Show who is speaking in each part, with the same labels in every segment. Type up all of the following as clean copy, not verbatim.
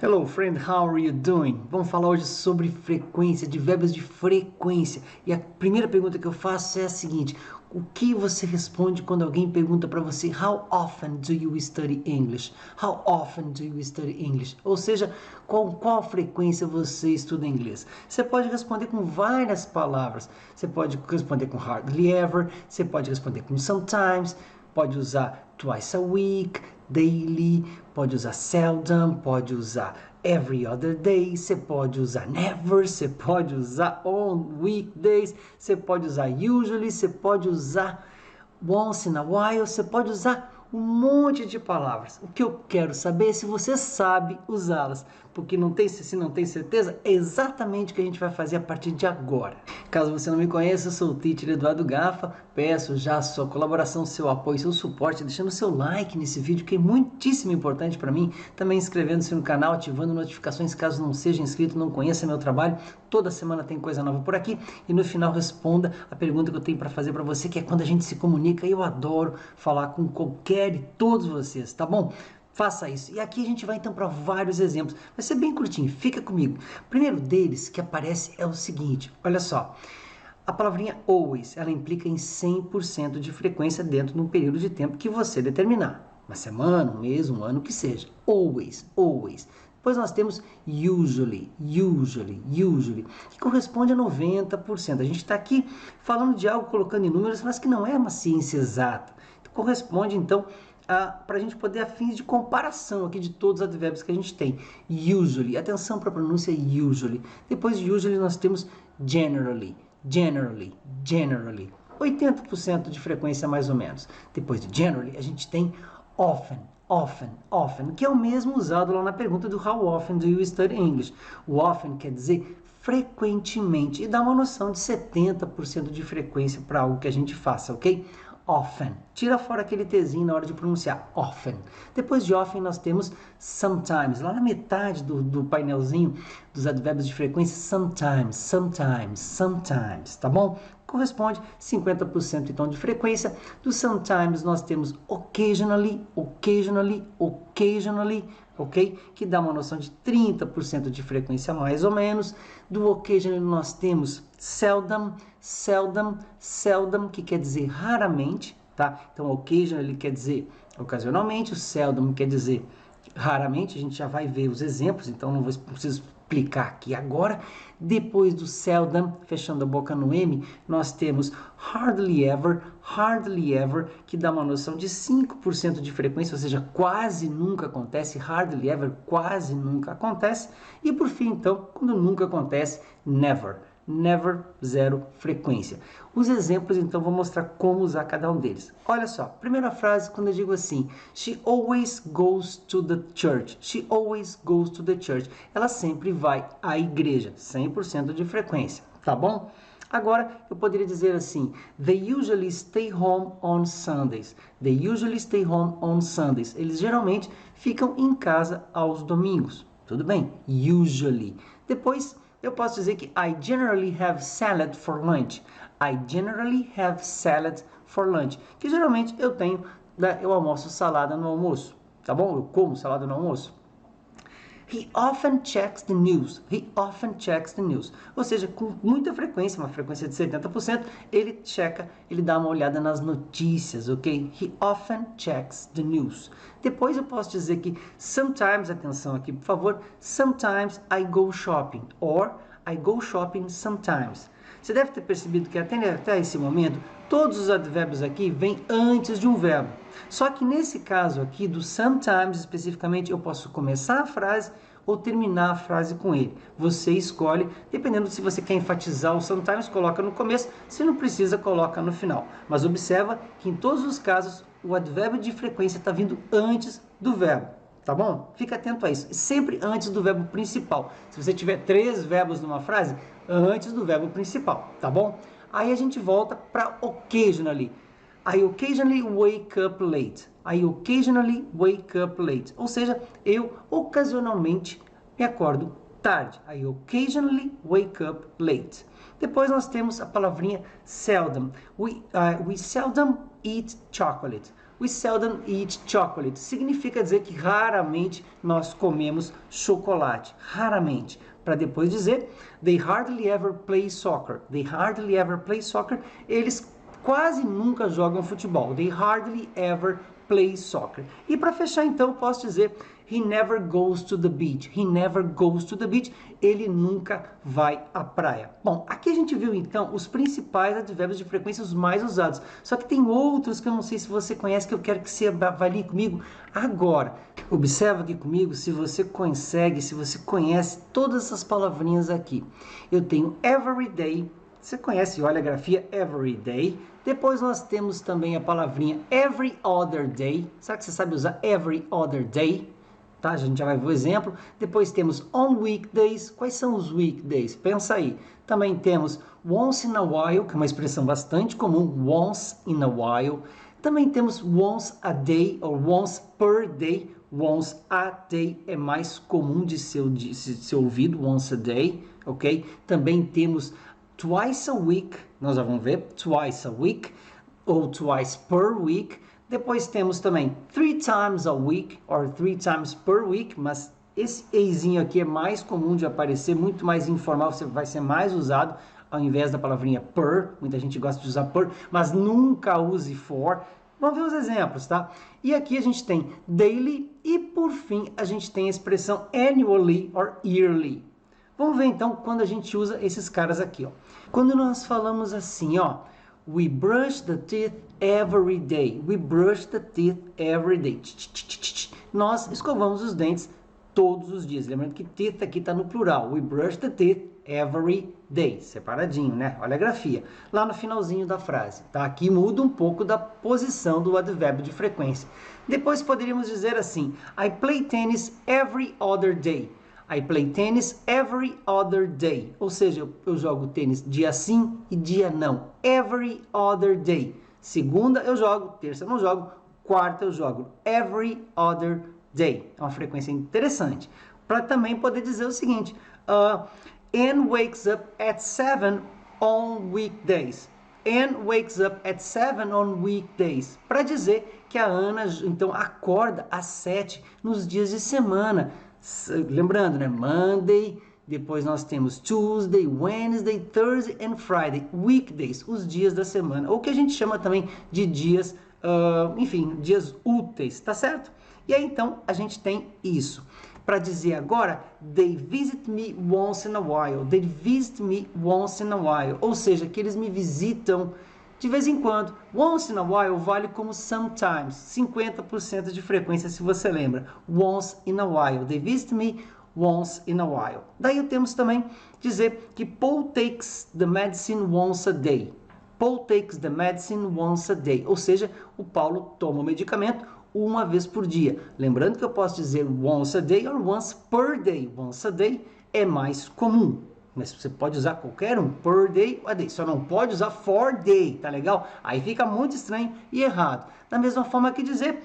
Speaker 1: Hello friend, how are you doing? Vamos falar hoje sobre frequência, de verbos de frequência. E a primeira pergunta que eu faço é a seguinte: o que você responde quando alguém pergunta para você How often do you study English? How often do you study English? Ou seja, com qual frequência você estuda inglês? Você pode responder com várias palavras. Você pode responder com hardly ever, você pode responder com sometimes, pode usar twice a week, daily, pode usar seldom, pode usar every other day, você pode usar never, você pode usar on weekdays, você pode usar usually, você pode usar once in a while, você pode usar um monte de palavras. O que eu quero saber é se você sabe usá-las, porque se não tem certeza, é exatamente o que a gente vai fazer a partir de agora. Caso você não me conheça, eu sou o Teacher Eduardo Gaffa, peço já a sua colaboração, seu apoio, seu suporte, deixando seu like nesse vídeo, que é muitíssimo importante para mim, também inscrevendo-se no canal, ativando notificações, caso não seja inscrito, não conheça meu trabalho, toda semana tem coisa nova por aqui, e no final responda a pergunta que eu tenho para fazer para você, que é quando a gente se comunica, eu adoro falar com qualquer e todos vocês, tá bom? Faça isso. E aqui a gente vai então para vários exemplos. Vai ser bem curtinho, fica comigo. O primeiro deles que aparece é o seguinte, olha só. A palavrinha always, ela implica em 100% de frequência dentro de um período de tempo que você determinar. Uma semana, um mês, um ano, o que seja. Always, always. Depois nós temos usually, que corresponde a 90%. A gente está aqui falando de algo, colocando em números, mas que não é uma ciência exata. Corresponde, então, para a gente poder, a fins de comparação aqui de todos os advérbios que a gente tem. Usually, atenção para a pronúncia usually. Depois de usually nós temos generally, 80% de frequência mais ou menos. Depois de generally a gente tem often, que é o mesmo usado lá na pergunta do How often do you study English? O often quer dizer frequentemente e dá uma noção de 70% de frequência para algo que a gente faça, ok? Often. Tira fora aquele Tzinho na hora de pronunciar. Often. Depois de often nós temos sometimes. Lá na metade do painelzinho dos advérbios de frequência, sometimes, tá bom? Corresponde 50% então de frequência. Do sometimes nós temos occasionally, ok? Que dá uma noção de 30% de frequência mais ou menos. Do occasionally nós temos seldom, que quer dizer raramente, tá? Então occasionally quer dizer ocasionalmente, o seldom quer dizer raramente, a gente já vai ver os exemplos, então não preciso explicar aqui agora. Depois do seldom, fechando a boca no M, nós temos hardly ever, que dá uma noção de 5% de frequência, ou seja, quase nunca acontece, hardly ever, quase nunca acontece. E por fim, então, quando nunca acontece, never, zero frequência. Os exemplos, então, vou mostrar como usar cada um deles. Olha só, primeira frase, quando eu digo assim, she always goes to the church. Ela sempre vai à igreja, 100% de frequência, tá bom? Agora, eu poderia dizer assim, they usually stay home on Sundays. Eles geralmente ficam em casa aos domingos. Tudo bem? Usually. Depois, eu posso dizer que I generally have salad for lunch. Que geralmente eu almoço salada no almoço. Tá bom? Eu como salada no almoço. He often checks the news. Ou seja, com muita frequência, uma frequência de 70%, ele dá uma olhada nas notícias, ok? He often checks the news. Depois eu posso dizer que sometimes, atenção aqui, por favor, sometimes I go shopping, or I go shopping sometimes. Você deve ter percebido que até esse momento, todos os advérbios aqui vêm antes de um verbo. Só que nesse caso aqui, do sometimes especificamente, eu posso começar a frase ou terminar a frase com ele. Você escolhe, dependendo se você quer enfatizar o sometimes, coloca no começo, se não precisa, coloca no final. Mas observa que em todos os casos, o advérbio de frequência está vindo antes do verbo. Tá bom? Fica atento a isso. Sempre antes do verbo principal. Se você tiver 3 verbos numa frase, antes do verbo principal, tá bom? Aí a gente volta para occasionally. I occasionally wake up late. Ou seja, eu ocasionalmente me acordo tarde. I occasionally wake up late. Depois nós temos a palavrinha seldom. We seldom eat chocolate. We seldom eat chocolate. Significa dizer que raramente nós comemos chocolate. Raramente. Para depois dizer, they hardly ever play soccer. They hardly ever play soccer. Eles quase nunca jogam futebol. They hardly ever play soccer. E para fechar então, posso dizer, he never goes to the beach. He never goes to the beach. Ele nunca vai à praia. Bom, aqui a gente viu então os principais advérbios de frequência, os mais usados. Só que tem outros que eu não sei se você conhece, que eu quero que você avalie comigo agora. Observa aqui comigo se você consegue, se você conhece todas essas palavrinhas aqui. Eu tenho every day. Você conhece, olha a grafia, every day. Depois nós temos também a palavrinha every other day. Será que você sabe usar every other day? Tá, a gente já vai ver o exemplo. Depois temos on weekdays. Quais são os weekdays? Pensa aí. Também temos once in a while, que é uma expressão bastante comum, once in a while. Também temos once a day, ou once per day. Once a day é mais comum de ser ouvido, once a day, ok? Também temos twice a week, nós já vamos ver, twice a week, ou twice per week. Depois temos também 3 times a week, or 3 times per week, mas esse eizinho aqui é mais comum de aparecer, muito mais informal, vai ser mais usado ao invés da palavrinha per. Muita gente gosta de usar per, mas nunca use for. Vamos ver os exemplos, tá? E aqui a gente tem daily e, por fim, a gente tem a expressão annually or yearly. Vamos ver então quando a gente usa esses caras aqui, ó. Quando nós falamos assim, ó, we brush the teeth every day. We brush the teeth every day. Nós escovamos os dentes todos os dias. Lembrando que teeth aqui está no plural. We brush the teeth every day. Separadinho, né? Olha a grafia. Lá no finalzinho da frase, tá? Aqui muda um pouco da posição do advérbio de frequência. Depois poderíamos dizer assim, I play tennis every other day. I play tennis every other day. Ou seja, eu jogo tênis dia sim e dia não. Every other day. Segunda eu jogo, terça eu não jogo, quarta eu jogo. Every other day. É uma frequência interessante. Para também poder dizer o seguinte, Anne wakes up at 7 on weekdays. Anne wakes up at 7 on weekdays. Para dizer que a Ana, então, acorda às 7 nos dias de semana. Lembrando, né? Monday, depois nós temos Tuesday, Wednesday, Thursday and Friday. Weekdays, os dias da semana. Ou que a gente chama também de dias, enfim, dias úteis, tá certo? E aí, então, a gente tem isso. Para dizer agora, they visit me once in a while. They visit me once in a while. Ou seja, que eles me visitam de vez em quando. Once in a while vale como sometimes. 50% de frequência, se você lembra. Once in a while. They visit me once in a while. Daí temos também dizer que Paul takes the medicine once a day. Paul takes the medicine once a day. Ou seja, o Paulo toma o medicamento uma vez por dia. Lembrando que eu posso dizer once a day or once per day. Once a day é mais comum. Mas você pode usar qualquer um, per day or a day. Só não pode usar for day, tá legal? Aí fica muito estranho e errado. Da mesma forma que dizer,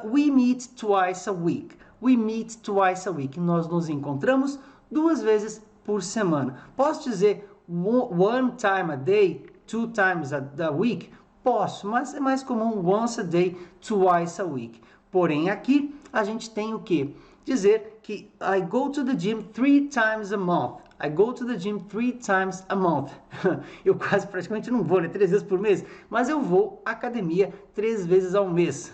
Speaker 1: we meet twice a week. We meet twice a week. Nós nos encontramos 2 vezes por semana. Posso dizer one time a day, 2 times a week? Posso, mas é mais comum once a day, twice a week. Porém, aqui a gente tem o quê? Dizer que I go to the gym 3 times a month. I go to the gym 3 times a month. Eu quase praticamente não vou, né? 3 vezes por mês. Mas eu vou à academia 3 vezes ao mês.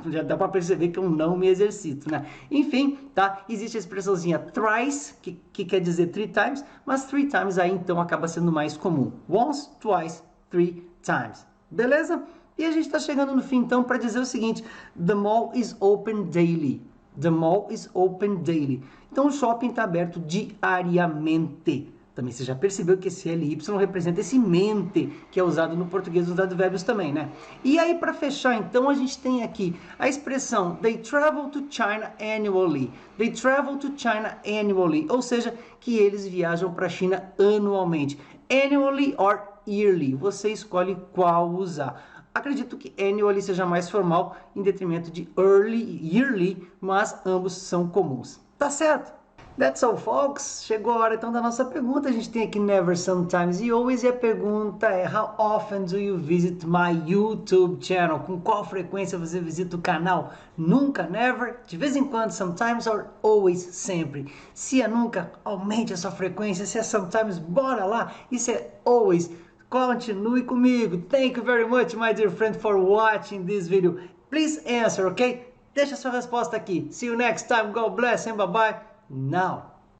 Speaker 1: Já dá para perceber que eu não me exercito, né? Enfim, tá? Existe a expressãozinha thrice, que quer dizer 3 times. Mas 3 times aí, então, acaba sendo mais comum. Once, twice, 3 times. Beleza? E a gente está chegando no fim, então, para dizer o seguinte. The mall is open daily. The mall is open daily. Então, o shopping está aberto diariamente. Também você já percebeu que esse LY representa esse mente, que é usado no português dos advérbios também, né? E aí, para fechar, então, a gente tem aqui a expressão They travel to China annually. They travel to China annually. Ou seja, que eles viajam para a China anualmente. Annually or yearly. Você escolhe qual usar. Acredito que annually seja mais formal em detrimento de yearly, mas ambos são comuns. Tá certo? That's all, folks. Chegou a hora então da nossa pergunta. A gente tem aqui never, sometimes e always. E a pergunta é: How often do you visit my YouTube channel? Com qual frequência você visita o canal? Nunca, never, de vez em quando, sometimes or always, sempre. Se é nunca, aumente a sua frequência. Se é sometimes, bora lá. E se é always, continue comigo. Thank you very much, my dear friend, for watching this video. Please answer, okay? Deixa sua resposta aqui. See you next time. God bless and bye-bye. Now.